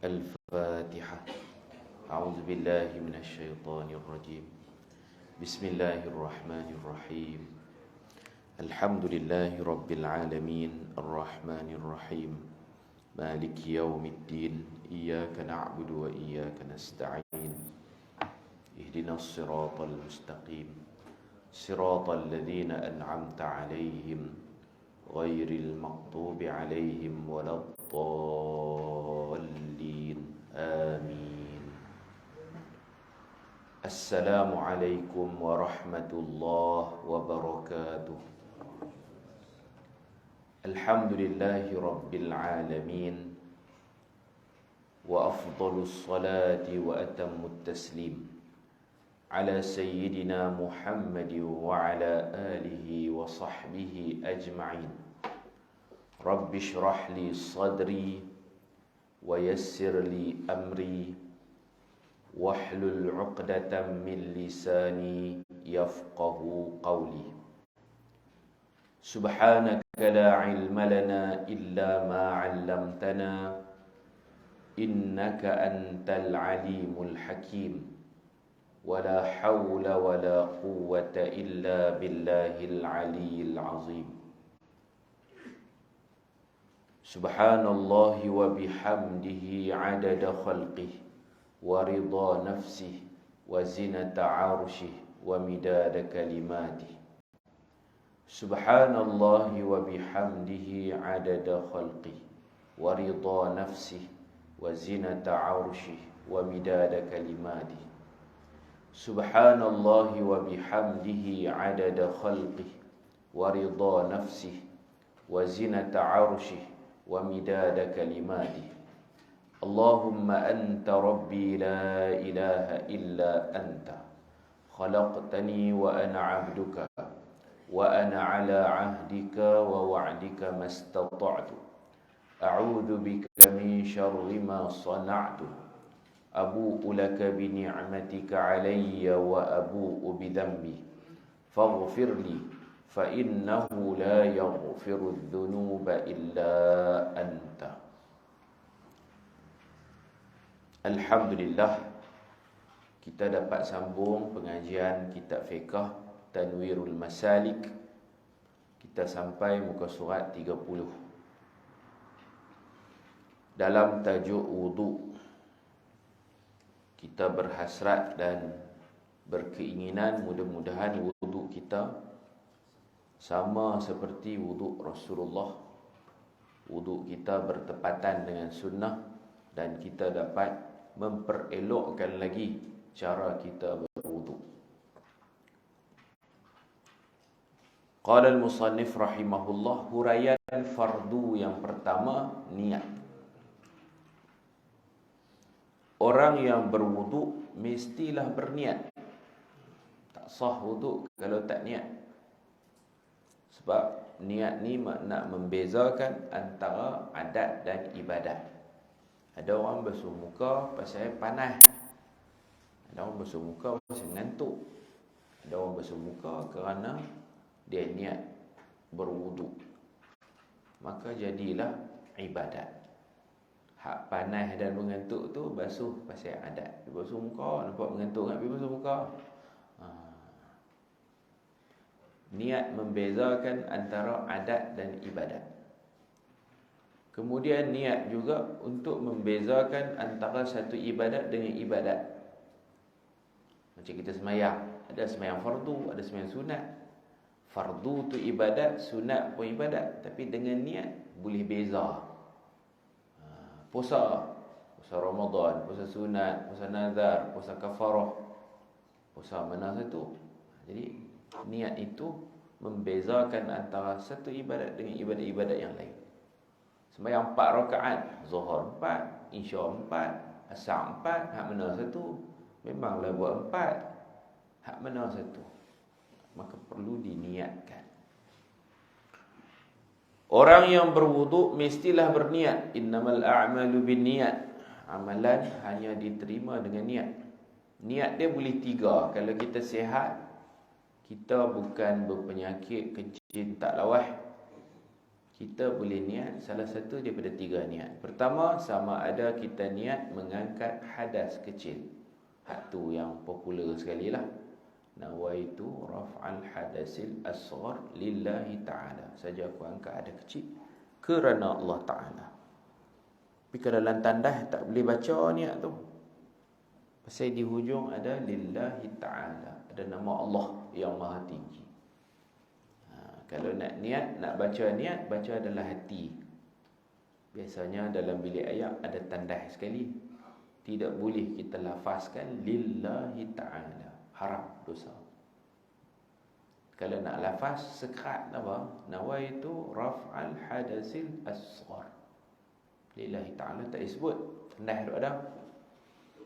الفاتحة. أعوذ بالله من الشيطان الرجيم. بسم الله الرحمن الرحيم. الحمد لله رب العالمين الرحمن الرحيم مالك يوم الدين إياك نعبد وإياك نستعين اهدنا الصراط المستقيم صراط الذين أنعمت عليهم غير المغضوب عليهم ولا الضالين آمين. السلام عليكم ورحمة الله وبركاته. الحمد لله رب العالمين وأفضل الصلاة وأتم التسليم على سيدنا محمد وعلى آله وصحبه أجمعين. رب اشرح لي صدري ويسر لي أمري واحلل عقدة من لساني يفقه قولي. سبحانك لا علم لنا إلا ما علمتنا إنك أنت العليم الحكيم. ولا حول ولا قوة إلا بالله العلي العظيم. سبحان الله وبحمده عدد خلقه ورضا نفسه وزنة عرشه ومداد كلماته. سبحان الله وبحمده عدد خلقه ورضا نفسه وزنة عرشه ومداد كلماته. سبحان الله وبحمده عدد خلقه ورضا نفسه وزنة عرشه ومداد كلماته. اللهم أنت ربي لا إله إلا أنت خلقتني وأنا عبدك وأنا على عهدك ووعدك ما استطعت. أعوذ بك من شر ما صنعت. أبوء لك بنعمتك علي وأبوء بذنبي فاغفر لي فإنه لا يغفر الذنوب إلا أنت. Alhamdulillah, kita dapat sambung pengajian kitab fiqh Tanwirul Masalik. Kita sampai muka surat 30 dalam tajuk wudu. Kita berhasrat dan berkeinginan mudah-mudahan wudu kita sama seperti wudu Rasulullah. Wudu kita bertepatan dengan sunnah dan kita dapat memperelokkan lagi cara kita berwudu. Qala al-musannif rahimahullah, huraian fardu yang pertama, niat. Orang yang berwudu mestilah berniat. Tak sah wudu kalau tak niat. Sebab niat ni nak membezakan antara adat dan ibadat. Ada orang basuh muka pasal panas. Ada orang basuh muka pasal ngantuk. Ada orang basuh muka kerana dia niat berwudu. Maka jadilah ibadat. Hak panas dan mengantuk tu basuh pasal adat. Dia basuh muka, nampak mengantuk nak pergi basuh muka. Niat membezakan antara adat dan ibadat. Kemudian niat juga untuk membezakan antara satu ibadat dengan ibadat. Macam kita semayang, ada semayang fardu, ada semayang sunat. Fardu tu ibadat, sunat pun ibadat, tapi dengan niat boleh beza. Puasa Ramadan, puasa sunat, puasa nazar, puasa kafarah, puasa mana satu. Jadi niat itu membezakan antara satu ibadat dengan ibadat-ibadat yang lain. Sembahyang 4 rakaat, Zuhur 4, Isya 4, Asar 4, hak mana satu? Memanglah buat 4. Hak mana satu? Maka perlu diniatkan. Orang yang berwudu mestilah berniat. Innamal a'malu binniyat. Amalan hanya diterima dengan niat. Niat dia boleh 3. Kalau kita sihat, kita bukan berpenyakit kencing tak lawah, Kita boleh niat salah satu daripada 3 niat. Pertama, sama ada kita niat mengangkat hadas kecil. Hak tu yang popular sekali lah. Nawaitu raf'al hadasil asghar lillahi ta'ala. Saja aku angkat hadas kecil kerana Allah Ta'ala. Tapi kalau dalam tandas tak boleh baca niat tu. Pasal di hujung ada lillahi ta'ala. Ada nama Allah yang maha tinggi. Kalau nak niat, nak baca niat, baca adalah hati. Biasanya dalam bilik ayat ada tandas sekali. Tidak boleh kita lafazkan lillahi ta'ala. Haram, dosa. Kalau nak lafaz, sekerat apa? Nawaitu raf'al hadasil asghar lillahi ta'ala. Tak disebut. Tandas tu ada.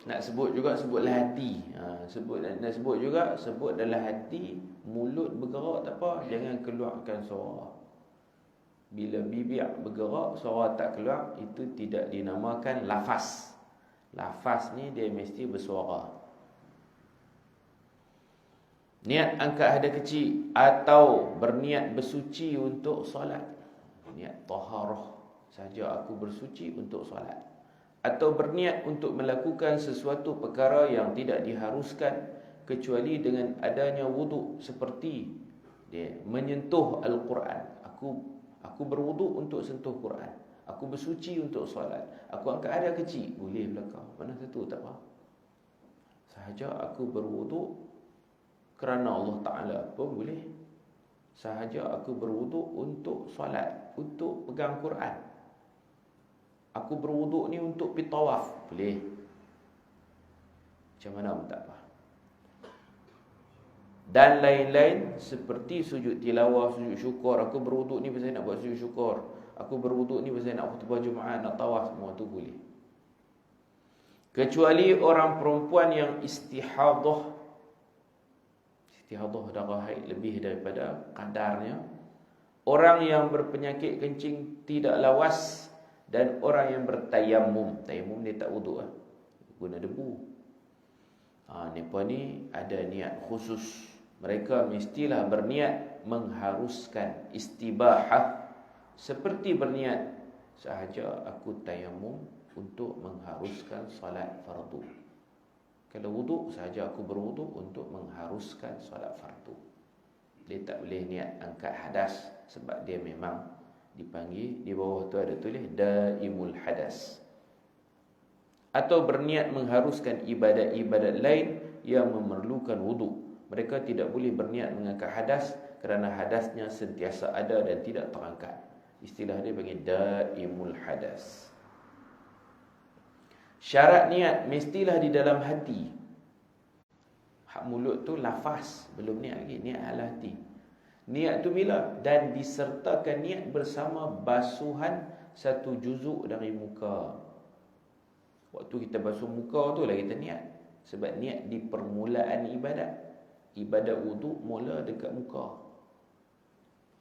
Nak sebut juga, sebutlah hati. Nak sebut juga, sebut dalam hati. Mulut bergerak tak apa, jangan keluarkan suara. Bila bibir bergerak, suara tak keluar, itu tidak dinamakan lafaz. Lafaz ni dia mesti bersuara. Niat angkat hadas kecil atau berniat bersuci untuk solat. Niat taharah, saja aku bersuci untuk solat. Atau berniat untuk melakukan sesuatu perkara yang tidak diharuskan kecuali dengan adanya wuduk, seperti dia menyentuh Al-Quran. Aku berwuduk untuk sentuh Quran. Aku bersuci untuk solat. Aku angkat hadas kecil, boleh belakang. Mana satu tak apa. Sahaja aku berwuduk kerana Allah Ta'ala pun boleh. Sahaja aku berwuduk untuk solat, untuk pegang Quran. Aku berwuduk ni untuk pergi tawaf, boleh. Macam mana pun tak apa. Dan lain-lain seperti sujud tilawah, sujud syukur. Aku berwuduk ni pasal nak buat sujud syukur. Aku berwuduk ni pasal nak khutbah Jumaat, nak tawaf, semua tu boleh. Kecuali orang perempuan yang istihadah. Istihadah darah haid lebih daripada kadarnya. Orang yang berpenyakit kencing tidak lawas. Dan orang yang bertayamum. Tayamum dia tak wuduk lah. Guna debu. Mereka ni ada niat khusus. Mereka mestilah berniat mengharuskan istibahah. Seperti berniat, sahaja aku tayamum untuk mengharuskan salat fardu. Kalau wuduk, sahaja aku berwuduk untuk mengharuskan salat fardu. Dia tak boleh niat angkat hadas, sebab dia memang dipanggil, di bawah tu ada tulis daimul hadas. Atau berniat mengharuskan ibadat-ibadat lain yang memerlukan wuduk. Mereka tidak boleh berniat mengangkat hadas kerana hadasnya sentiasa ada dan tidak terangkat. Istilah dia panggil daimul hadas. Syarat niat mestilah di dalam hati. Hak mulut tu lafaz, belum niat lagi, niat dalam hati. Niat tu bila? Dan disertakan niat bersama basuhan satu juzuk dari muka. Waktu kita basuh muka tu lah kita niat. Sebab niat di permulaan ibadat. Ibadat wuduk mula dekat muka.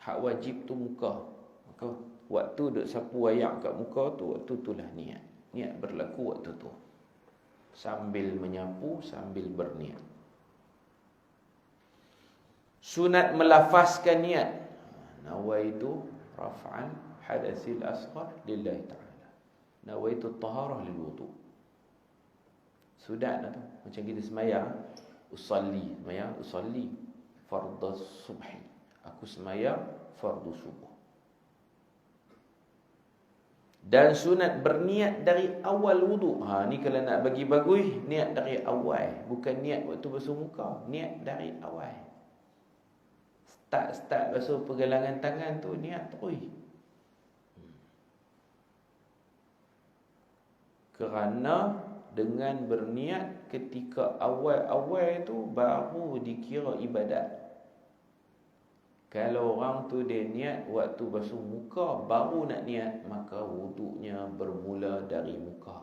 Hak wajib tu muka. Maka waktu duk sapu ayak kat muka tu, waktu itulah niat. Niat berlaku waktu tu. Sambil menyapu, sambil berniat. Sunat melafazkan niat. Nawaitu raf'an hadasil asghar lillahi ta'ala. Nawaitu taharah lil wudu. Sunat tu. Macam kita semayang. Usalli fardhu subhi. Aku semayang fardu subuh. Dan sunat berniat dari awal wudu. Ni kalau nak bagi bagus, niat dari awal. Bukan niat waktu basuh muka. Niat dari awal. Start basuh pergelangan tangan tu, niat terus. Kerana dengan berniat ketika awal-awal tu baru dikira ibadat. Kalau orang tu dia niat waktu basuh muka baru nak niat, maka wuduknya bermula dari muka.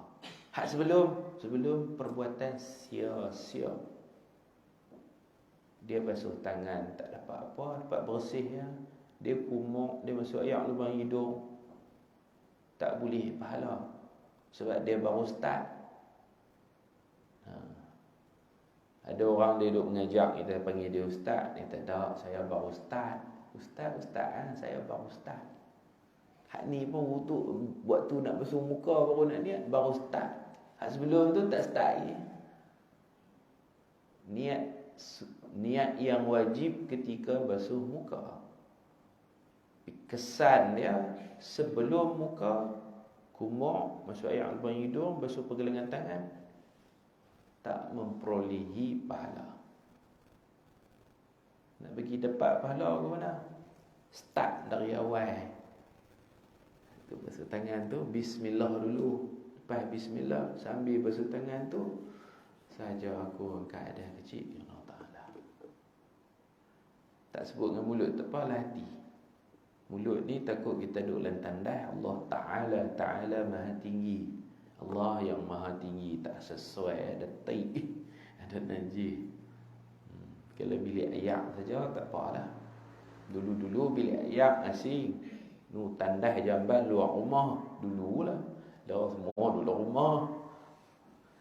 Hak sebelum perbuatan sia-sia. Dia basuh tangan tak dapat apa, dapat bersih ya. Dia kumuk, dia masuk air lubang hidung. Tak boleh pahala. Sebab dia baru start. Ada orang dia duduk mengajar, kita panggil dia ustaz. Dia tak tahu, saya baru start. Ustaz saya baru start. Hak ni pun wuduk waktu nak basuh muka baru nak niat, baru start. Hak sebelum tu tak start lagi. Niat yang wajib ketika basuh muka. Kesan dia sebelum muka, kumur, masuk air lubang hidung, basuh pergelangan tangan, tak memperolehi pahala. Nak bagi dapat pahala ke mana? Start dari awal. Tu basuh tangan tu bismillah dulu. Lepas bismillah sambil basuh tangan tu, saja aku keadaan kecil ya Allah Ta'ala. Tak sebut dengan mulut, tak apalah hati. Mulut ni takut kita duduk dalam tandas Allah Ta'ala, Ta'ala maha tinggi. Allah yang maha tinggi, tak sesuai, ada taik, ada najis. Kalau bilik ayak saja tak apalah. Dulu-dulu bilik ayak asing. Nu tandas jamban luar rumah dululah. Dah semua dulu rumah.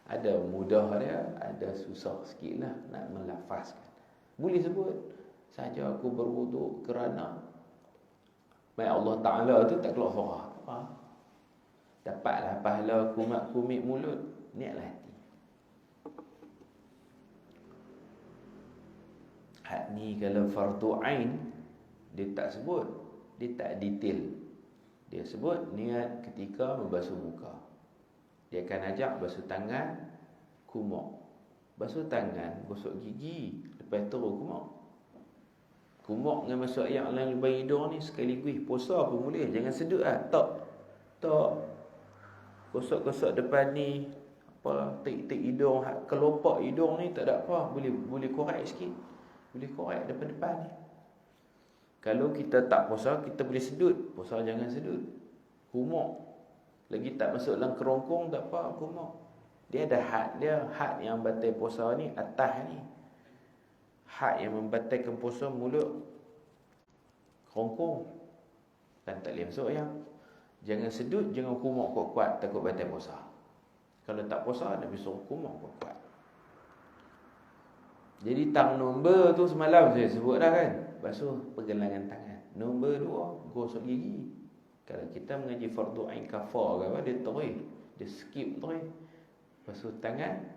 Ada mudah dia, ada susah sikitlah nak melafazkan. Boleh sebut saja aku berwuduk kerana mai Allah Ta'ala tu tak keluar suara. Ha? Dapatlah pahala kumat-kumit mulut, niatlah hati. Hak ni kalau fardu ain dia tak sebut, dia tak detail. Dia sebut niat ketika membasuh muka. Dia akan ajak basuh tangan, kumur. Basuh tangan, gosok gigi, lepas tu kumur. Kumur dengan masuk air dalam lubang hidung ni sekaligus puasa pun boleh. Jangan sedut lah. Tak. Gosok-gosok depan ni, apa, tik-tik hidung, kelopak hidung ni tak ada apa. Boleh korek sikit. Boleh korek depan-depan ni. Kalau kita tak puasa, kita boleh sedut. Puasa jangan sedut. Kumur. Lagi tak masuk dalam kerongkong, tak apa, kumur. Dia ada had dia. Had yang batal puasa ni, atas ni. Had yang membatalkan puasa mulut, kerongkong. Kan tak boleh masuk yang. Jangan sedut, jangan kumur kuat-kuat, takut batal puasa. Kalau tak puasa, Nabi suruh kumur kuat-kuat. Jadi tang nombor tu semalam saya sebut dah kan. Basuh pergelangan tangan. Nombor 2, gosok gigi. Kalau kita mengaji fardu ain kafar ke apa, dia terus, dia skip terus. Basuh tangan,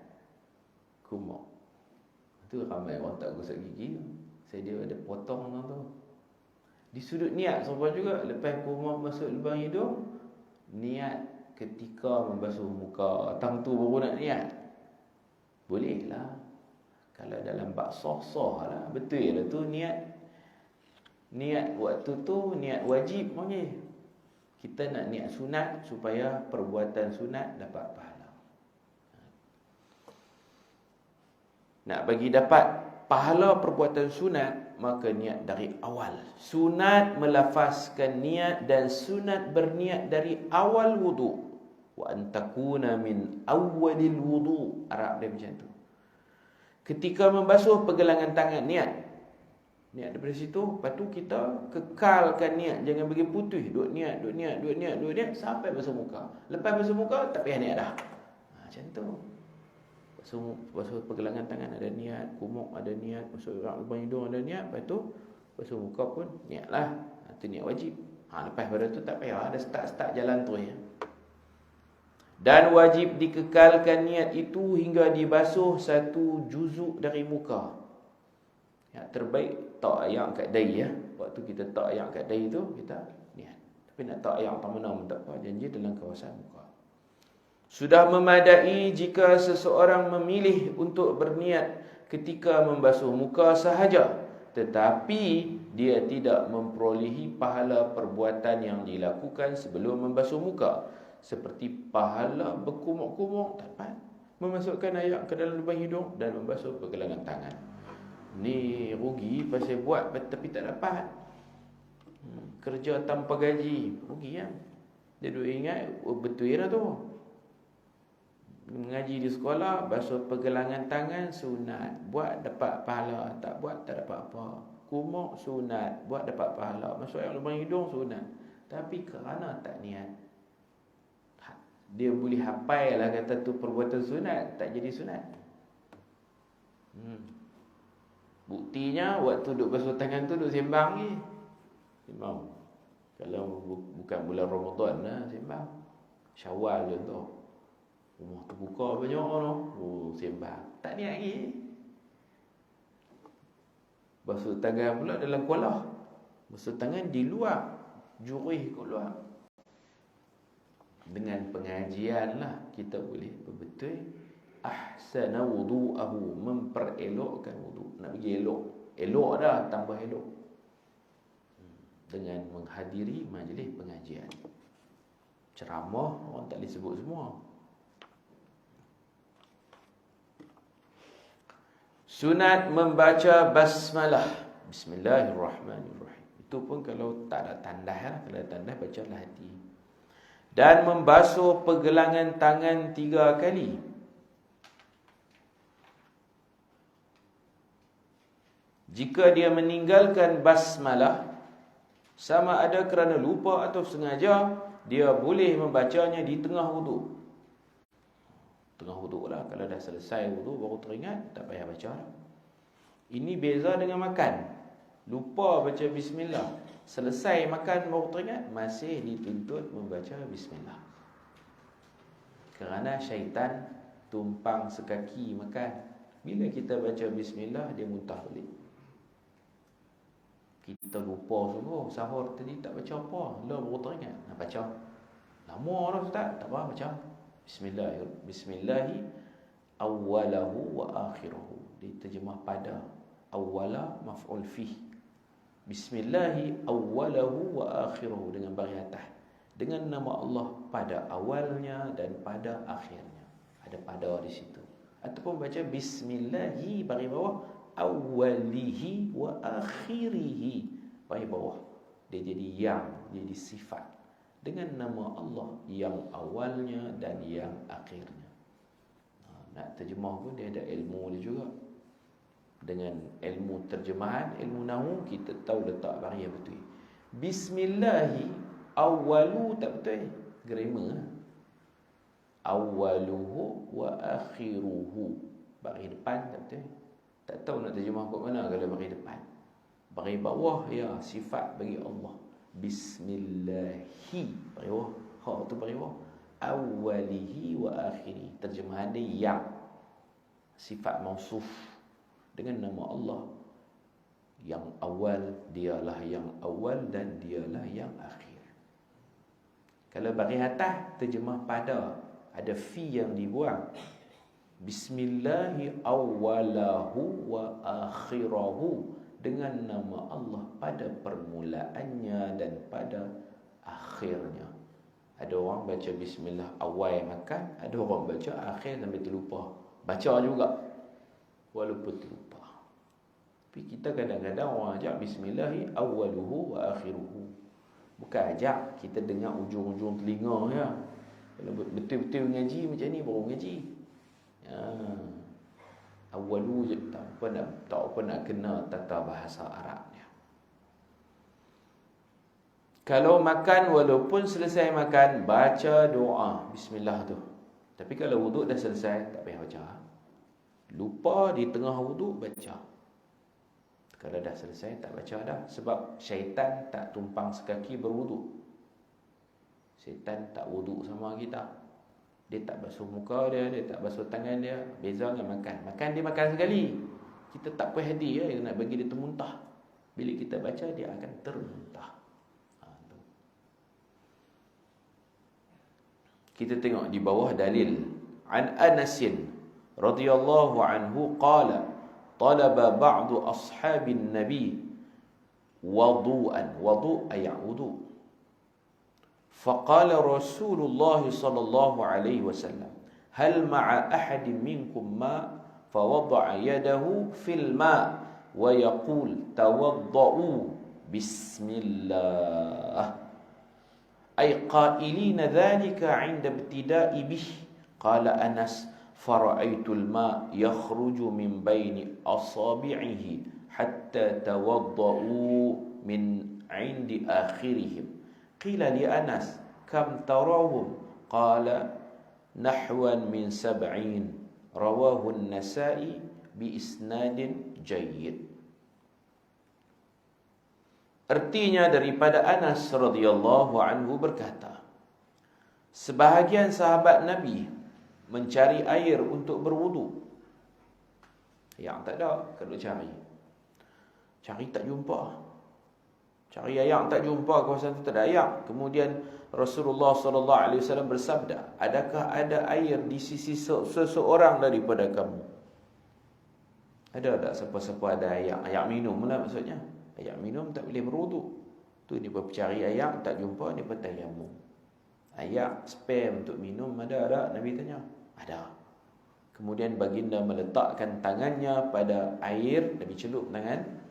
kumur. Itu ramai orang tak gosok gigi. Saya dia ada potong tu. Di sudut niat serupa juga. Lepas kumur masuk lubang hidung, niat ketika membasuh muka. Tang tu baru nak niat. Boleh lah. Kalau dalam bab sah lah. Betul lah tu niat. Niat waktu tu niat wajib panggil. Kita nak niat sunat supaya perbuatan sunat dapat pahala. Nak bagi dapat pahala perbuatan sunat, maka niat dari awal. Sunat melafazkan niat dan sunat berniat dari awal wudu. Wa antakuna min awalil wudu. Arab dia macam tu. Ketika membasuh pergelangan tangan, niat daripada situ. Lepas tu kita kekalkan niat. Jangan bagi putus. Duk niat sampai basuh muka. Lepas basuh muka, tak payah niat dah. Macam tu. Basuh pergelangan tangan ada niat, kumuk ada niat, basuh lubang hidung ada niat. Lepas tu basuh muka pun niat lah. Itu niat wajib. Lepas pada tu tak payah. Ada start jalan tu ya. Dan wajib dikekalkan niat itu hingga dibasuh satu juzuk dari muka. Yang terbaik tak ayak kat dahi ya. Waktu kita tak ayak kat dahi tu, kita niat. Tapi nak tak ayak tak-mana pun tak apa. Janji dalam kawasan muka. Sudah memadai jika seseorang memilih untuk berniat ketika membasuh muka sahaja, tetapi dia tidak memperolehi pahala perbuatan yang dilakukan sebelum membasuh muka. Seperti pahala berkumur-kumur, dapat memasukkan air ke dalam lubang hidung dan membasuh pergelangan tangan. Ni rugi pasal buat tapi tak dapat. Kerja tanpa gaji, rugi kan. Dia duk ingat betul lah tu. Mengaji di sekolah, basuh pergelangan tangan sunat, buat dapat pahala, tak buat tak dapat apa. Kumur sunat, buat dapat pahala, masuk air lubang hidung sunat. Tapi kerana tak niat, dia boleh hafal lah kata tu perbuatan sunat, tak jadi sunat. Buktinya waktu duduk basuh tangan tu duduk sembang ni. Sembang. Kalau bukan bulan Ramadan lah sembang. Syawal contoh. Rumah terbuka banyak orang. Oh, sembang. Tak niat lagi. Basuh tangan pula dalam kuala. Basuh tangan di luar. Jurih kat luar. Dengan pengajian lah kita boleh betul ahsana wudu'ahu, memperelokkan wudu'. Nak bagi elok. Elok dah, tambah elok. Dengan menghadiri majlis pengajian. Ceramah orang tak boleh sebut semua. Sunat membaca basmalah. Bismillahirrahmanirrahim. Itu pun kalau tak ada tandas lah. Kalau ada tandas bacalah hati. Dan membasuh pergelangan tangan 3 kali. Jika dia meninggalkan basmalah, sama ada kerana lupa atau sengaja, dia boleh membacanya di tengah wuduk. Tengah wuduk lah. Kalau dah selesai wuduk baru teringat, tak payah baca lah. Ini beza dengan makan. Lupa baca bismillah, selesai makan baru teringat, masih dituntut membaca bismillah. Kerana syaitan tumpang sekaki makan. Bila kita baca bismillah, dia muntah balik. Kita lupa sungguh, sahur tadi tak baca apa, lah baru teringat nak baca. Lama dah Ustaz, tak apa baca. Bismillahi awwalahu wa akhiruhu. Diterjemah pada. Awwala maf'ul fih. Bismillahi awwalahu wa akhiruhu, dengan baris atas. Dengan nama Allah pada awalnya dan pada akhirnya. Ada pada di situ. Ataupun baca bismillahi baris bawah awwalihi wa akhirihi baris bawah. Dia jadi yang, jadi sifat. Dengan nama Allah yang awalnya dan yang akhirnya. Nak terjemah pun dia ada ilmu dia juga. Dengan ilmu terjemahan, ilmu nahwu, kita tahu letak baris betul. Bismillahi awwalu tak betul. Grammar. Awwaluhu wa akhiruhu. Baris depan tak betul. Tak tahu nak terjemah kat mana kalau baris depan. Baris bawah ya sifat bagi Allah. Bismillahi baris bawah. Ha tu baris bawah. Awwalihi wa akhiri. Terjemahan dia yang. Sifat mausuf. Dengan nama Allah yang awal, dialah yang awal dan dialah yang akhir. Kalau baris atas terjemah pada, ada fi yang dibuang. Bismillahi awwalahu wa akhirahu, dengan nama Allah pada permulaannya dan pada akhirnya. Ada orang baca bismillah awal makan, ada orang baca akhir sampai terlupa. Baca juga walaupun terlupa. Tapi kita kadang-kadang orang ajak bismillahi awwaluhu wa akhiruhu. Bukan ajak, kita dengar ujung-ujung telinga ya. Kalau betul-betul ngaji macam ni baru ngaji. Ya. Awwalu je tak apa nak kena tata bahasa Arabnya. Kalau makan, walaupun selesai makan, baca doa bismillah tu. Tapi kalau wuduk dah selesai, tak payah baca. Lupa di tengah wuduk baca. Kalau dah selesai tak baca dah. Sebab syaitan tak tumpang sekaki berwuduk. Syaitan tak wuduk sama kita. Dia tak basuh muka dia, dia tak basuh tangan dia. Beza dengan makan. Makan dia makan sekali. Kita tak puas hati ya, nak bagi dia termuntah. Bila kita baca dia akan termuntah. Kita tengok di bawah dalil. An Anasin radhiyallahu anhu qala talaba ba'du ashabin nabi wudu'an. Wudu' ay wudu'. Faqala Rasulullah sallallahu alaihi wasallam, hal ma'a ahadin minkum ma? Fawada'a yadahu fil ma' wa yaqul tawadda'u bismillah. Ay qailina dhalika 'inda ibtida'i bih. Qala Anas فرأيت الماء يخرج من بين أصابعه حتى توضأوا من عند آخرهم. قيل لأنس كم تراهم؟ قال نحوا من 70. رواه النسائي بإسناد جيد. Artinya daripada Anas radhiyallahu anhu berkata, sebahagian sahabat Nabi mencari air untuk berwudu. Yang tak ada, kalau cari tak jumpa. Cari air tak jumpa, kawasan tu tak ada air. Kemudian Rasulullah SAW bersabda, adakah ada air di sisi seseorang daripada kamu? Ada tak siapa-siapa ada air? Air minum lah maksudnya. Air minum tak boleh berwudu. Tu dia cari air tak jumpa, dia bertayamum. Air spare untuk minum ada tak? Nabi tanya. Ada. Kemudian baginda meletakkan tangannya pada air, Nabi celup tangan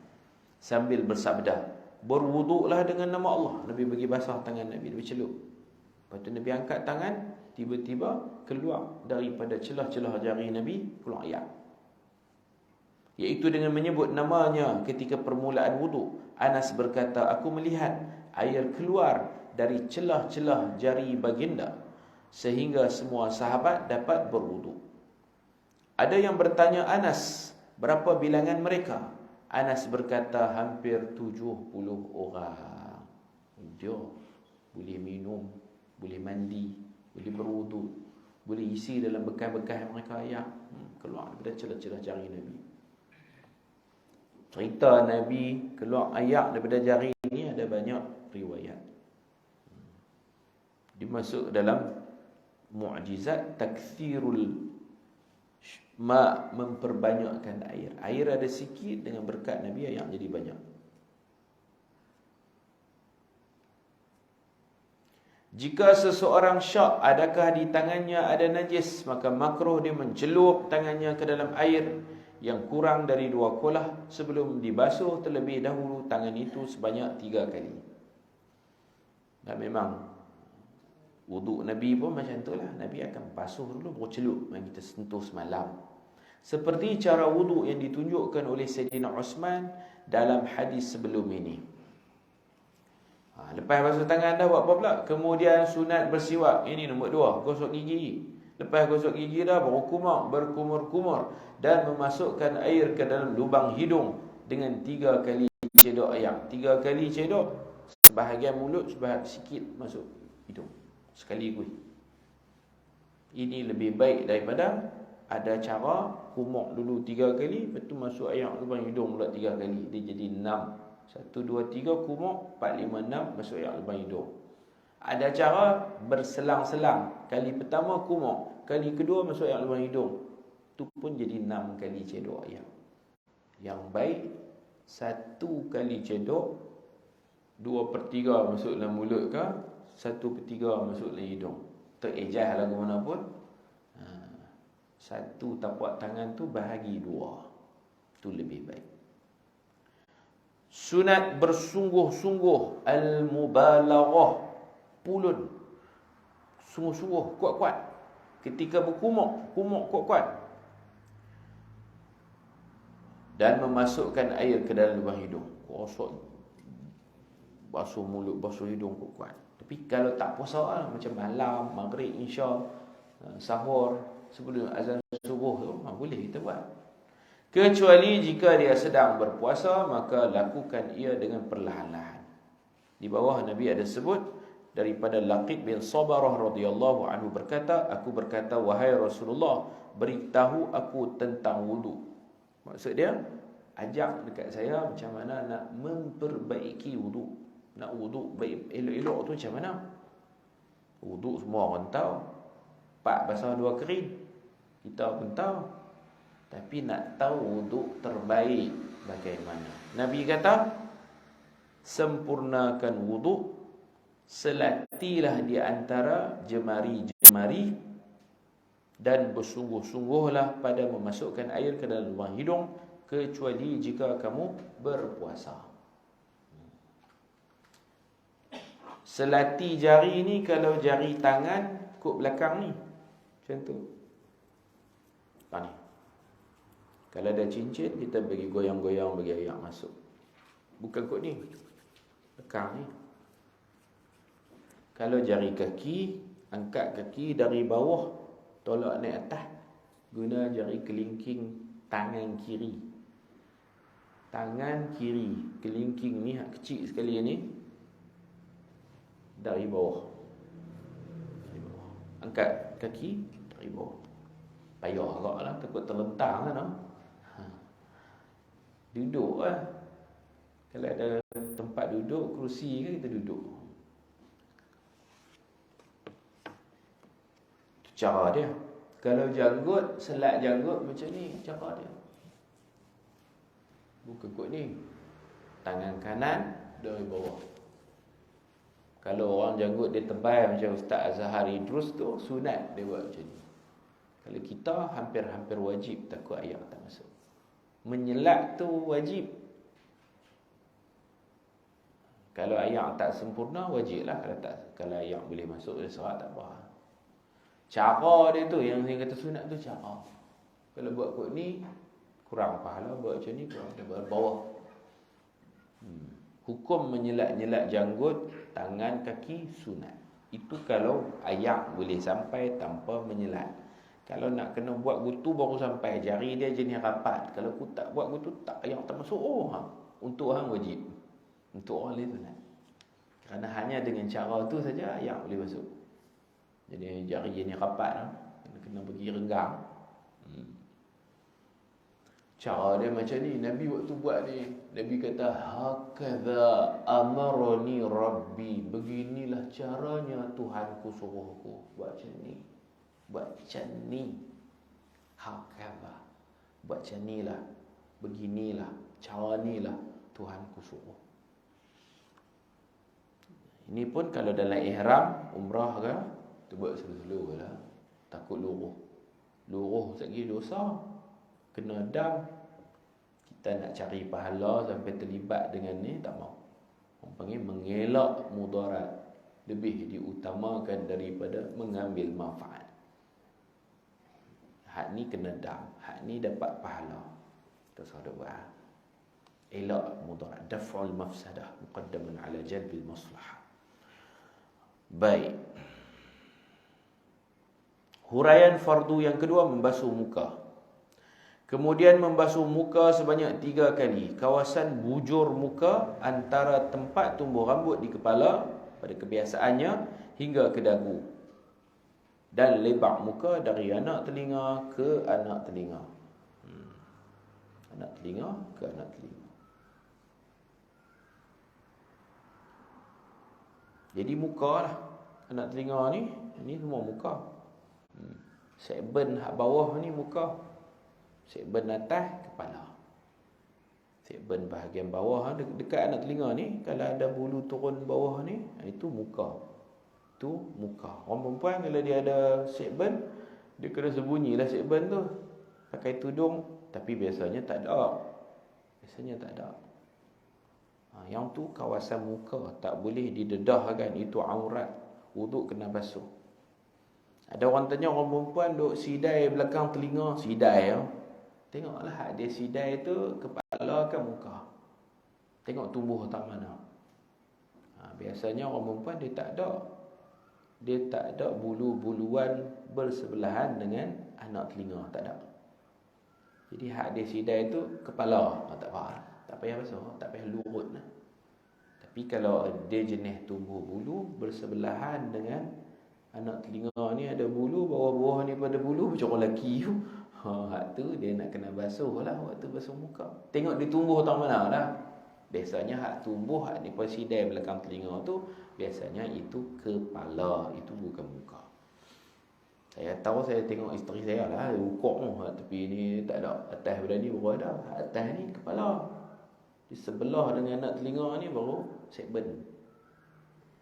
sambil bersabda, berwuduklah dengan nama Allah. Nabi bagi basah tangan Nabi, Nabi celup. Lepas tu Nabi angkat tangan, tiba-tiba keluar daripada celah-celah jari Nabi keluar air. Iaitu dengan menyebut namanya ketika permulaan wuduk. Anas berkata, aku melihat air keluar dari celah-celah jari baginda sehingga semua sahabat dapat berwuduk. Ada yang bertanya Anas, berapa bilangan mereka? Anas berkata, hampir 70 orang. Dia boleh minum, boleh mandi, boleh berwuduk, boleh isi dalam bekas-bekas mereka air. Keluar daripada celah-celah jari Nabi. Cerita Nabi keluar air daripada jari ini ada banyak riwayat. Dimasuk dalam mukjizat takthirul ma, memperbanyakkan air. Air ada sikit, dengan berkat Nabi yang jadi banyak. Jika seseorang syak, adakah di tangannya ada najis, maka makruh dia mencelup tangannya ke dalam air yang kurang dari 2 kolah sebelum dibasuh terlebih dahulu tangan itu sebanyak 3 kali. Dan memang wuduk Nabi pun macam itulah. Nabi akan basuh dulu baru celup yang kita sentuh semalam. Seperti cara wuduk yang ditunjukkan oleh Sayyidina Uthman dalam hadis sebelum ini. Lepas basuh tangan dah, buat apa pula? Kemudian sunat bersiwak. Ini nombor 2, gosok gigi. Lepas gosok gigi dah, baru kumak, berkumur-kumur dan memasukkan air ke dalam lubang hidung dengan 3 kali cedok air. 3 kali cedok, sebahagian mulut, sebahagian sikit masuk hidung. Sekali gue. Ini lebih baik daripada ada cara kumuk dulu 3 kali, lepas tu masuk air lubang hidung pula 3 kali. Dia jadi 6. 1, 2, 3 kumuk, 4, 5, 6 masuk air lubang hidung. Ada cara berselang-selang. Kali pertama kumuk, kali kedua masuk air lubang hidung. Tu pun jadi 6 kali cedok air. Yang baik 1 kali cedok, 2/3 masuk dalam mulut ke, 1/3 masuk dalam hidung. Terejah lah ke mana pun. Satu tapak tangan tu bahagi 2. Tu lebih baik. Sunat bersungguh-sungguh, al-mubalaghah, pulun, sungguh-sungguh, kuat-kuat. Ketika berkumuk, kumuk kuat-kuat. Dan memasukkan air ke dalam lubang hidung. Gosok, basuh mulut, basuh hidung kuat-kuat. Tapi kalau tak puasa lah, macam malam, maghrib, isya, sahur, sebelum azan subuh tu, boleh kita buat. Kecuali jika dia sedang berpuasa, maka lakukan ia dengan perlahan-lahan. Di bawah Nabi ada sebut daripada Laqid bin Sabarah radhiyallahu anhu berkata, aku berkata, wahai Rasulullah, beritahu aku tentang wudu. Maksud dia, ajak dekat saya macam mana nak memperbaiki wudu. Nak wudu baik elok-elok tu macam mana? Wudu semua orang tahu. 4 basah 2 kering. Kita pun tahu. Tapi nak tahu wudu terbaik bagaimana? Nabi kata, sempurnakan wudu, selatilah di antara jemari-jemari dan bersungguh-sungguhlah pada memasukkan air ke dalam lubang hidung, kecuali jika kamu berpuasa. Selati jari ni, kalau jari tangan kut belakang ni, macam tu. Ni. Kalau ada cincin, kita bagi goyang-goyang, bagi air masuk. Bukan kot ni, belakang ni. Kalau jari kaki, angkat kaki dari bawah, tolak naik atas, guna jari kelingking tangan kiri. tangan kiri, kelingking ni hak kecil sekali ni, dari bawah. Angkat kaki dari bawah. Payah agak lah, takut terlentang kan. Duduk lah. Kalau ada tempat duduk, kerusi kan kita duduk. Itu cara dia. Kalau janggut, selat janggut macam ni, cara dia. Bukan kot ni. Tangan kanan dari bawah. Kalau orang janggut dia tebal macam Ustaz Azhar Idrus tu, sunat dia buat macam ni. Kalau kita hampir-hampir wajib, takut ayat tak masuk. Menyelat tu wajib. Kalau ayat tak sempurna, wajib lah. Kalau ayat boleh masuk, dia serat tak apa. Cara dia tu, yang kata sunat tu cara. Kalau buat kot ni, kurang pahala. Buat macam ni, kurang daripada bawah. Hukum menyelat-nyelat janggut, tangan, kaki, sunat. Itu kalau ayat boleh sampai tanpa menyelat. Kalau nak kena buat gutu baru sampai, jari dia jenis rapat. Kalau aku tak buat gutu, tak ayat tak masuk. Untuk orang wajib. Untuk orang lain sunat. Kerana hanya dengan cara tu saja ayat boleh masuk. Jadi jari jenis rapat, kena pergi renggang. Cara dia macam ni. Nabi waktu buat ni, Nabi kata, hakadha amarani Rabbi. Beginilah caranya Tuhanku suruhku. Buat macam ni. Buat macam ni. Hakadha. Buat macam ni lah. Beginilah. Cara ni lah Tuhanku suruh. Ini pun kalau dalam ihram, umrah ke, tu buat slow-slow lah. Takut luruh. Luruh lagi dosa. Kena dam. Kita nak cari pahala sampai terlibat dengan ni, tak mau. Orang panggil mengelak mudarat. Lebih diutamakan daripada mengambil manfaat. Hak ni kena dam. Hak ni dapat pahala. Kita sudah buat. Elak mudarat. Daf'ul mafsadah. Muqaddaman ala jalbil maslahah. Baik. Huraian fardu yang kedua, membasuh muka. Kemudian membasuh muka sebanyak 3 kali. Kawasan bujur muka antara tempat tumbuh rambut di kepala pada kebiasaannya hingga ke dagu. Dan lebak muka dari anak telinga ke anak telinga. Anak telinga ke anak telinga. Jadi muka lah. Anak telinga ni, ini semua muka. Segmen hak bawah ni muka. Segmen atas kepala. Segmen bahagian bawah dekat anak telinga ni, kalau ada bulu turun bawah ni, itu muka. Itu muka. Orang perempuan kalau dia ada segmen, dia kena sembunyilah segmen tu. Pakai tudung, tapi biasanya tak ada. Biasanya tak ada. Yang tu kawasan muka, tak boleh didedahkan, itu aurat. Wuduk kena basuh. Ada orang tanya orang perempuan duk sidai belakang telinga, sidai. Tengoklah dia sidai tu kepala ke muka. Tengok tumbuh tak mana. Biasanya orang perempuan dia tak ada. Dia tak ada bulu-buluan bersebelahan dengan anak telinga, tak ada. Jadi hak dia sidai tu kepala, tak apa. Tak payah basuh, tak payah lurut. Tapi kalau dia jenis tumbuh bulu bersebelahan dengan anak telinga ni, ada bulu, bawah-bawah ni pada bulu, macam orang lelaki tu. Hak tu dia nak kena basuh lah waktu basuh muka. Tengok dia tumbuh tak mana lah. Biasanya hak tumbuh, hak ni sidai belakang telinga tu, biasanya itu kepala, itu bukan muka. Saya tahu, saya tengok isteri saya lah, ukok tepi ni tak ada, atas pada ni baru ada. Atas ni kepala. Di sebelah dengan anak telinga ni baru segmen.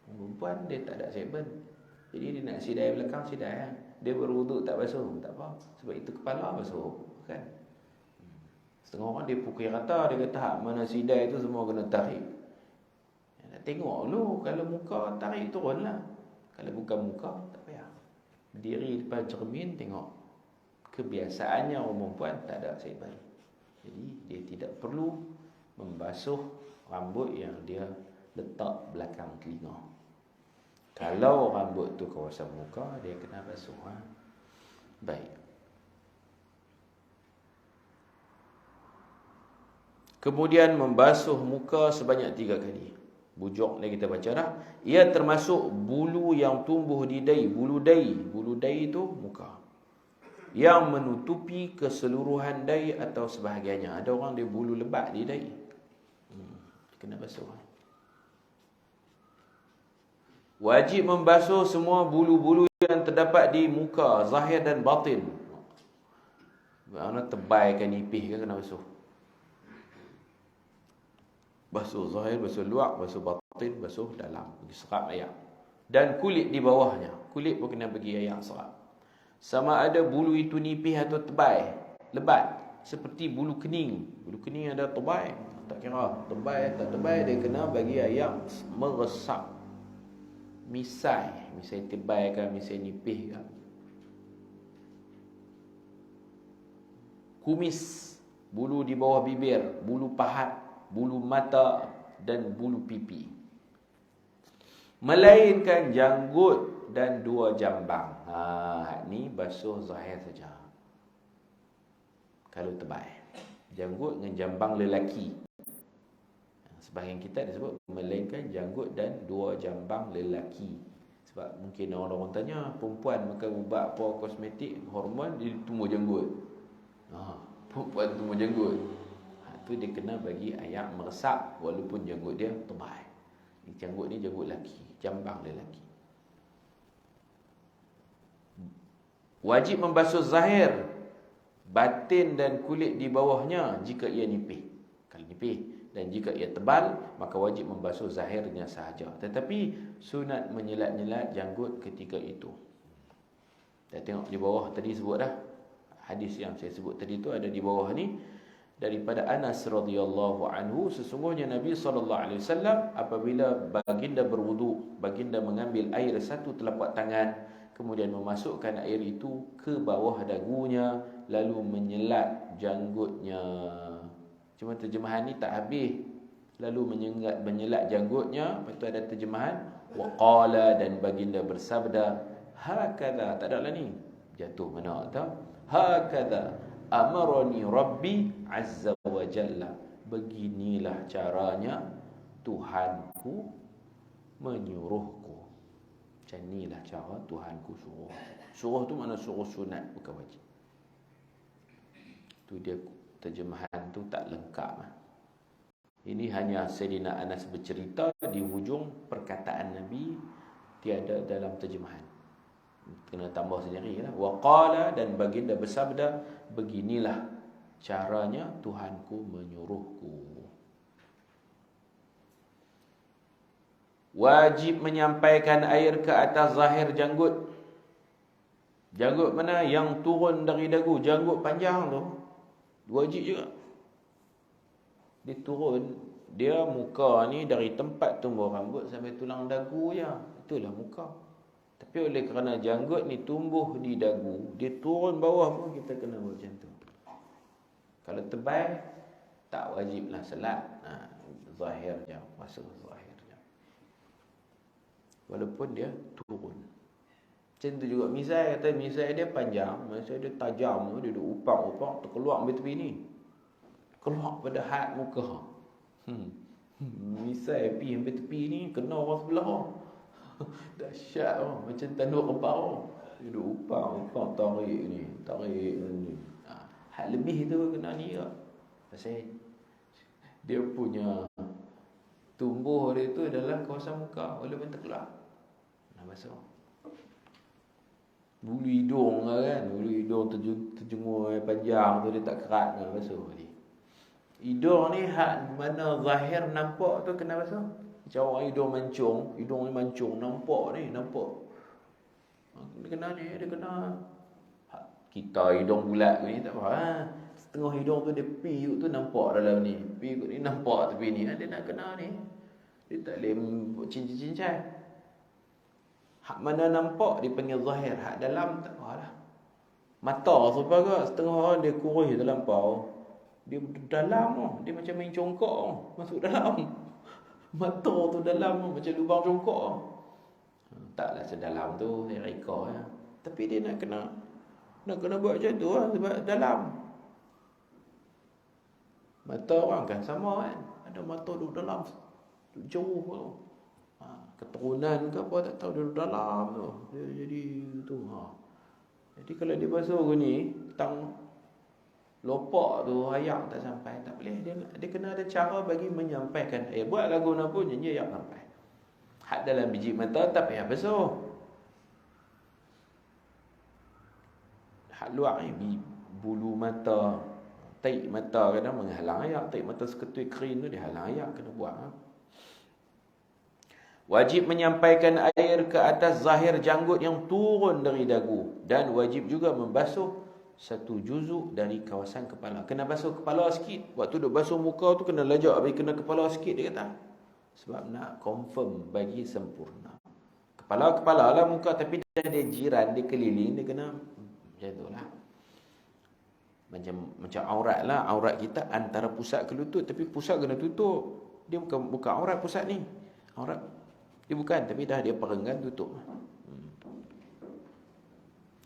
Perempuan dia tak ada segmen. Jadi dia nak sidai belakang, sidai lah. Dia berwuduk tak basuh, tak apa. Sebab itu kepala basuh, kan? Setengah orang dia pukul rata, dia kata hak mana sidai tu semua kena tarik. Nak tengok dulu, kalau muka tarik turun lah. Kalau bukan muka, tak payah. Berdiri depan cermin, tengok. Kebiasaannya orang perempuan tak ada segmen. Jadi dia tidak perlu membasuh rambut yang dia letak belakang telinga. Kalau rambut tu kawasan muka, dia kena basuh. Baik. Kemudian membasuh muka sebanyak 3 kali. Bujuk ni kita baca dah. Ia termasuk bulu yang tumbuh di dahi. Bulu dahi. Bulu dahi itu muka. Yang menutupi keseluruhan dahi atau sebahagiannya. Ada orang dia bulu lebat di dahi. Kena basuh. Wajib membasuh semua bulu-bulu yang terdapat di muka, zahir dan batin. Mana tebal ke nipis ke kena basuh. Basuh zahir, basuh luar, basuh batin, basuh dalam. Bagi serap ayak. Dan kulit di bawahnya. Kulit pun kena bagi ayak serap. Sama ada bulu itu nipis atau tebal, lebat. Seperti bulu kening. Bulu kening ada tebal. Tak kira tebal tak tebal, dia kena bagi ayak meresap. Misai tebal ke, misai nipis ke. Kumis, bulu di bawah bibir, bulu pahat, bulu mata dan bulu pipi. Melainkan janggut dan 2 jambang. Ni basuh zahir saja. Kalau tebal. Janggut dengan jambang lelaki. Sebahagian kita disebut melainkan janggut dan 2 jambang lelaki. Sebab mungkin orang-orang tanya, perempuan makan ubat apa kosmetik, hormon, dia tumbuh janggut. Perempuan tumbuh janggut. Tu dia kena bagi ayak meresap walaupun janggut dia tebal. Janggut ni janggut lelaki, jambang lelaki. Wajib membasuh zahir, batin dan kulit di bawahnya jika ia nipis. Kalau nipis dan jika ia tebal, maka wajib membasuh zahirnya sahaja. Tetapi sunat menyelat-nyelat janggut ketika itu. Kita tengok di bawah tadi sebut dah. Hadis yang saya sebut tadi tu ada di bawah ni. Daripada Anas radhiyallahu anhu, sesungguhnya Nabi SAW apabila baginda berwuduk, baginda mengambil air 1 telapak tangan, kemudian memasukkan air itu ke bawah dagunya, lalu menyelat janggutnya. Cuma terjemahan ni tak habis. Lalu menyelat janggutnya. Lepas tu ada terjemahan waqala, dan baginda bersabda, hakadha, tak ada lah ni, jatuh mana tak? Hakadha amarani Rabbi azza wa jalla, beginilah caranya Tuhanku menyuruhku. Macam inilah cara Tuhanku suruh. Suruh tu mana suruh sunat, bukan wajib. Tu dia terjemahan tu tak lengkap. Ini hanya Sayyidina Anas bercerita, di hujung perkataan Nabi tiada dalam terjemahan. Kena tambah sendiri lah. Waqala, dan baginda bersabda, beginilah caranya Tuhanku menyuruhku. Wajib menyampaikan air ke atas zahir janggut. Janggut mana? Yang turun dari dagu. Janggut panjang tu wajib juga. Dia turun, dia muka ni dari tempat tumbuh rambut sampai tulang dagu je. Itulah muka. Tapi oleh kerana janggut ni tumbuh di dagu, dia turun bawah pun kita kena buat macam tu. Kalau tebal, tak wajiblah selat. Zahir je, masuk zahir je. Walaupun dia turun. Macam tu juga misai, kata misai dia panjang, misai dia tajam, dia duduk upang-upang, terkeluar dari tepi ni. Keluar pada had muka. Misai pergi sampai tepi ni, kena orang sebelah. Dahsyat macam tanduk kebau. Dia duduk upang-upang, tarik ni. Had lebih tu kena ni ke. Pasal dia punya tumbuh dia tu adalah kawasan muka, walaupun terkeluar. Nak basuh. Bulu hidung kan, bulu hidung terjungur panjang tu, dia tak kerat, nak basuh ni. Hidung ni hak mana zahir nampak tu kena basuh. Macam orang hidung mancung, hidung ni mancung, nampak ni, nampak. Dia kena ni, dia kena. Kita hidung bulat ni tak apa. Setengah hidung tu dia piuk tu nampak dalam ni. Piuk ni nampak tepi ni. Dia nak kena ni. Dia tak boleh cincin-cincin. Hak mana nampak dia panggil zahir, hak dalam tak apalah. Mata supaya ke setengah orang dia kurus dalam pau. Dia dalam tu, dia macam main congkak tu, masuk dalam. Mata tu dalam tu macam lubang congkak. Taklah sedalam tu, saya reka ya. Tapi dia nak kena buat macam tu lah, sebab dalam. Mata orang kan sama kan. Ada mata duduk dalam, duduk jauh tu. Keturunan ke apa tak tahu, duduk dalam tu. Dia jadi tu. Jadi kalau dia basuh ni, tang lopak tu ayak tak sampai, tak boleh. Dia kena ada cara bagi menyampaikan. Buat lagu nak pun nyanyi ayak sampai. Had dalam biji mata tak payah basuh. Had luar ni bulu mata, taik mata kadang menghalang ayak. Taik mata seketui kering tu dia halang ayak, kena buat. Wajib menyampaikan air ke atas zahir janggut yang turun dari dagu, dan wajib juga membasuh satu juzuk dari kawasan kepala. Kena basuh kepala sikit. Waktu duk basuh muka tu kena lajak, habis kena kepala sikit dia kata. Sebab nak confirm bagi sempurna. Kepala lah muka, tapi dia jiran, dia keliling, dia kena macam tu lah. Macam aurat lah. Aurat kita antara pusat ke lutut, tapi pusat kena tutup. Dia bukan aurat pusat ni. Aurat dia bukan, tapi dah dia perenggan tutup.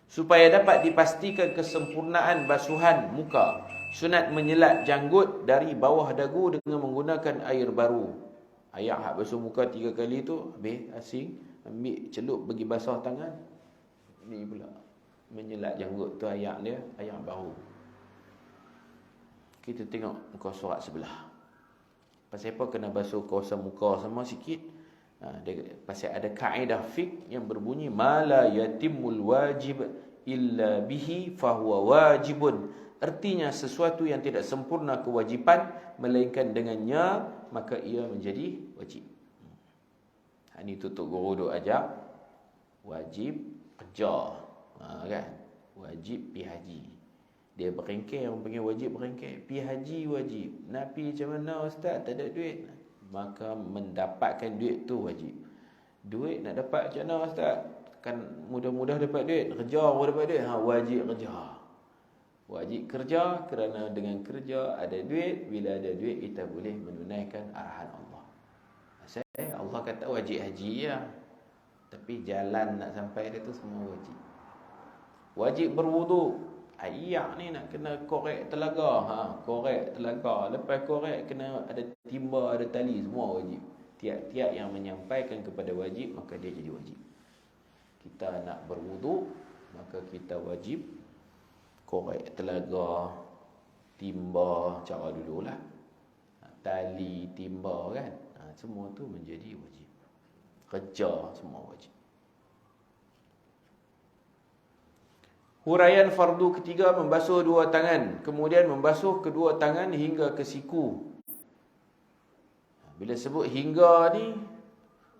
Supaya dapat dipastikan kesempurnaan basuhan muka, sunat menyelat janggut dari bawah dagu dengan menggunakan air baru. Ayak hak basuh muka 3 kali tu, habis asing, ambil celup bagi basah tangan. Ni pula menyelat janggut tu ayak dia, ayak baru. Kita tengok muka surat sebelah. Pasal apa kena basuh kawasan muka sama sikit? Pasal ada kaedah fiqh yang berbunyi mala yatimul wajib illa bihi fahuwa wajibun. Artinya sesuatu yang tidak sempurna kewajipan melainkan dengannya, maka ia menjadi wajib. Ini tutup guru duk ajak wajib kerja, kan? Wajib pi haji. Dia berengkeh, orang panggil wajib berengkeh. Pi haji wajib. Nak pi macam mana ustaz, tak ada duit? Maka mendapatkan duit tu wajib. Duit nak dapat macam mana ustaz? Kan mudah-mudah dapat duit. Kerja baru dapat duit. Wajib kerja. Wajib kerja kerana dengan kerja ada duit. Bila ada duit kita boleh menunaikan arahan Allah. Saya Allah kata wajib haji ya. Tapi jalan nak sampai dia tu semua wajib. Wajib berwuduk. Ayak ni nak kena korek telaga. Korek telaga. Lepas korek kena ada timba, ada tali, semua wajib. Tiap-tiap yang menyampaikan kepada wajib, maka dia jadi wajib. Kita nak berwuduk, maka kita wajib korek telaga, timba, cara dululah. Tali, timba kan. Semua tu menjadi wajib. Kerja semua wajib. Huraian fardu ketiga, membasuh 2 tangan. Kemudian membasuh kedua tangan hingga ke siku. Bila sebut hingga ni,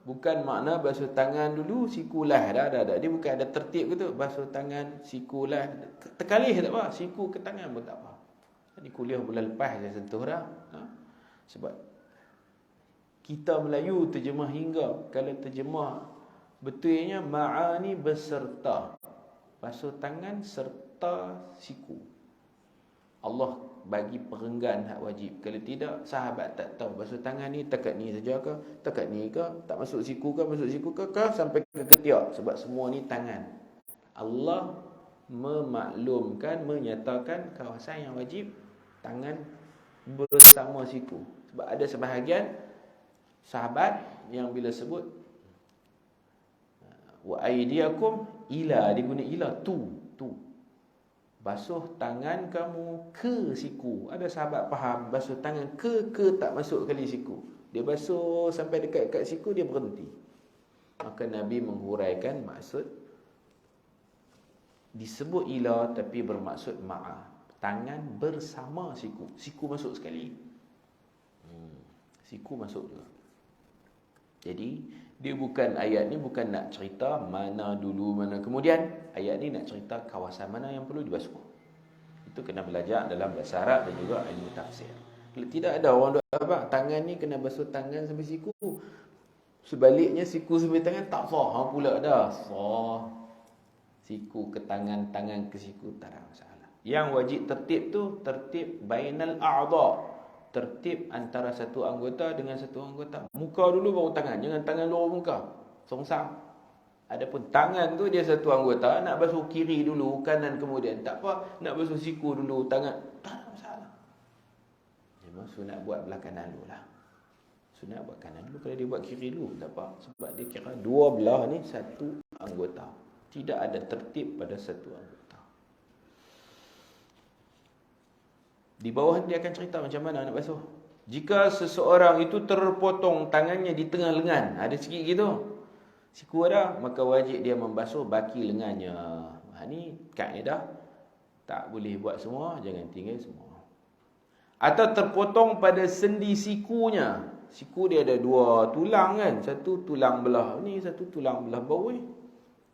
bukan makna basuh tangan dulu, sikulah dah. Dia bukan ada tertib ke tu. Basuh tangan, sikulah. Terkalih tak apa. Siku ke tangan pun tak apa. Ini kuliah bulan lepas saya sentuh dah. Sebab kita Melayu terjemah hingga. Kalau terjemah betulnya ma'ani beserta. Basuh tangan serta siku. Allah bagi perenggan hak wajib. Kalau tidak, sahabat tak tahu basuh tangan ni takat ni saja ke, takat ni ke, tak masuk siku ke, masuk siku ke, sampai ke ketiak. Sebab semua ni tangan. Allah memaklumkan, menyatakan kawasan yang wajib tangan bersama siku. Sebab ada sebahagian sahabat yang bila sebut wa aydiyakum ila, diguna ila tu. Basuh tangan kamu ke siku. Ada sahabat faham basuh tangan ke tak masuk kali siku. Dia basuh sampai dekat siku, dia berhenti. Maka Nabi menghuraikan maksud disebut ila tapi bermaksud ma'a. Tangan bersama siku. Siku masuk sekali. Siku masuk juga. Jadi dia bukan, ayat ni bukan nak cerita mana dulu mana kemudian. Ayat ni nak cerita kawasan mana yang perlu dibasuh. Itu kena belajar dalam bahasa Arab dan juga ilmu tafsir. Kalau tidak ada orang duk apa, tangan ni kena basuh tangan sampai siku. Sebaliknya siku sampai tangan tak sah pula dah. Sah. Siku ke tangan, tangan ke siku tak ada masalah. Yang wajib tertib tu tertib bainal a'dha. Tertib antara satu anggota dengan satu anggota. Muka dulu baru tangan. Jangan tangan luar muka. Songsang. Adapun tangan tu dia satu anggota. Nak basuh kiri dulu, kanan kemudian. Tak apa. Nak basuh siku dulu, tangan. Tak ada masalah. sunat buat belah kanan dulu lah. Sunat buat kanan dulu. Kalau dia buat kiri dulu, tak apa. Sebab dia kira dua belah ni satu anggota. Tidak ada tertib pada satu anggota. Di bawah dia akan cerita macam mana nak basuh. Jika seseorang itu terpotong tangannya di tengah lengan, ada sikit gitu, siku ada, maka wajib dia membasuh baki lengannya. Ni kaedah. Tak boleh buat semua, jangan tinggal semua. Atau terpotong pada sendi sikunya. Siku dia ada dua tulang kan. Satu tulang belah ni, satu tulang belah bawah.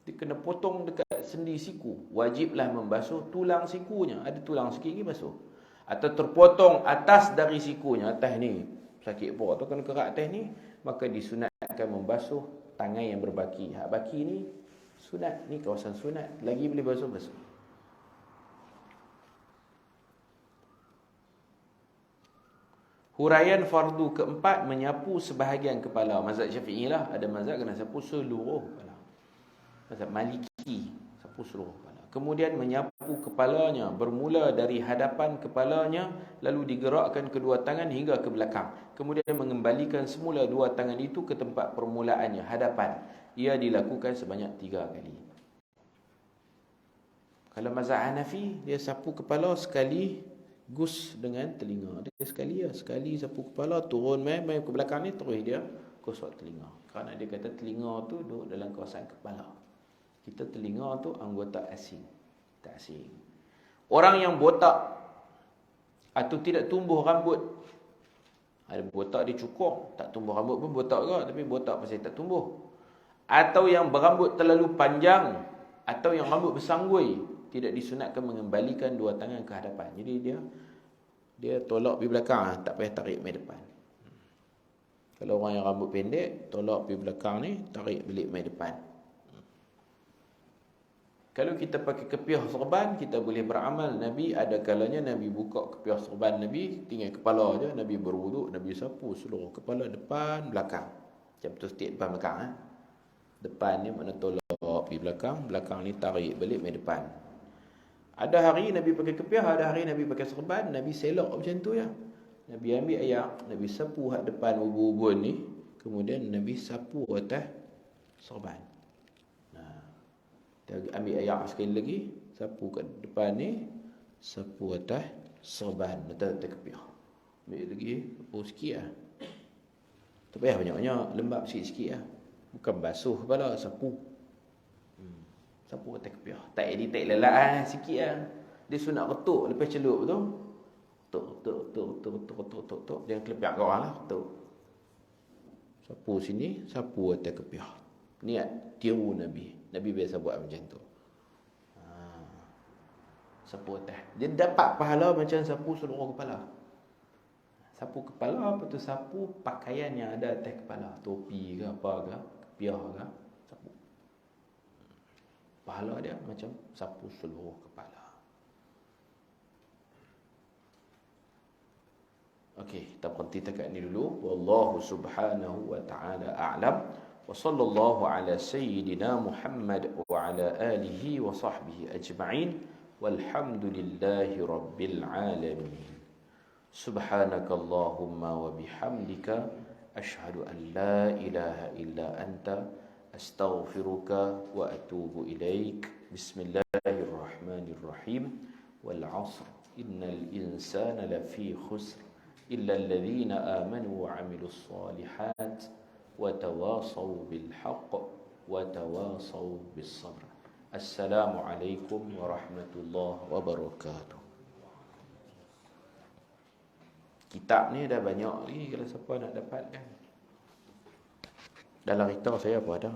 Dia kena potong dekat sendi siku. Wajiblah membasuh tulang sikunya. Ada tulang sikit lagi basuh. Atau terpotong atas dari sikunya. Atas ni sakit pun atau kena kerak atas ni, maka disunatkan membasuh tangan yang berbaki. Hak baki ni sunat. Ni kawasan sunat. Lagi boleh basuh. Huraian fardu keempat, menyapu sebahagian kepala. Mazhab Syafi'i lah. Ada mazhab kena sapu seluruh kepala. Mazhab Maliki, sapu seluruh kepala. Kemudian menyapu kepalanya, bermula dari hadapan kepalanya, lalu digerakkan kedua tangan hingga ke belakang. Kemudian mengembalikan semula dua tangan itu ke tempat permulaannya, hadapan. Ia dilakukan sebanyak 3 kali. Kalau mazhab Hanafi, dia sapu kepala sekali, gus dengan telinga. Dia sekali sapu kepala, turun mai ke belakang ni, terus dia gosok telinga. Kerana dia kata telinga tu duduk dalam kawasan kepala. Kita telinga tu anggota asing. Tak asing. Orang yang botak atau tidak tumbuh rambut, ada botak dia cukur, tak tumbuh rambut pun botak juga, tapi botak pasal tak tumbuh. Atau yang berambut terlalu panjang, atau yang rambut bersanggui, tidak disunatkan mengembalikan dua tangan ke hadapan. Jadi dia tolak pergi belakang, tak payah tarik mai depan. Kalau orang yang rambut pendek, tolak pergi belakang ni, tarik balik mai depan. Kalau kita pakai kepiah serban, kita boleh beramal. Nabi ada kalanya Nabi buka kepiah serban Nabi, tinggal kepala je, Nabi berwuduk, Nabi sapu seluruh kepala, depan, belakang. Macam tu setiap depan belakang. Depan ni makna tolak pergi belakang, belakang ni tarik balik mai depan. Ada hari Nabi pakai kepiah, ada hari Nabi pakai serban, Nabi selok macam tu ya. Nabi ambil air, Nabi sapu hak depan ubun-ubun ni, kemudian Nabi sapu atas serban. Kita ambil air sekali lagi, sapu kat depan ni, sapu atas serban, atas kepiah. Ambil lagi, sapu sikit lah. Tak payah banyak-banyak, lembab sikit-sikit lah. Bukan basuh kepala, sapu. Sapu atas kepiah. Tak edit lelak sikit lah. Dia sunat ketuk lepas celup tu. Tuk. Jangan kelepiak kau lah. Tuk. Sapu sini, sapu atas kepiah. Niat tiru Nabi. Nabi biasa buat macam tu. Sapu atas. Dia dapat pahala macam sapu seluruh kepala. Sapu kepala apa tu? Sapu pakaian yang ada atas kepala. Topi ke apa ke, kepiah ke. Pahala dia macam sapu seluruh kepala. Okey, kita berhenti dekat ni dulu. Wallahu subhanahu wa ta'ala a'lam. Wa sallallahu ala sayyidina Muhammad wa ala alihi wa sahbihi ajma'in. Walhamdulillahi rabbil alamin. Subhanakallahumma wa bihamdika ashhadu an la ilaha illa anta astaghfiruka wa atubu ilaik. Bismillahirrahmanirrahim. Wal 'asr innal insana lafi khusr illa alladhina amanu wa 'amilus solihat wa tawasaw bil haqq wa tawasaw bis sabr. Assalamualaikum warahmatullahi wabarakatuh. Kitab ni dah banyak lagi kalau siapa nak dapatkan. Dalam kitab saya apa ada?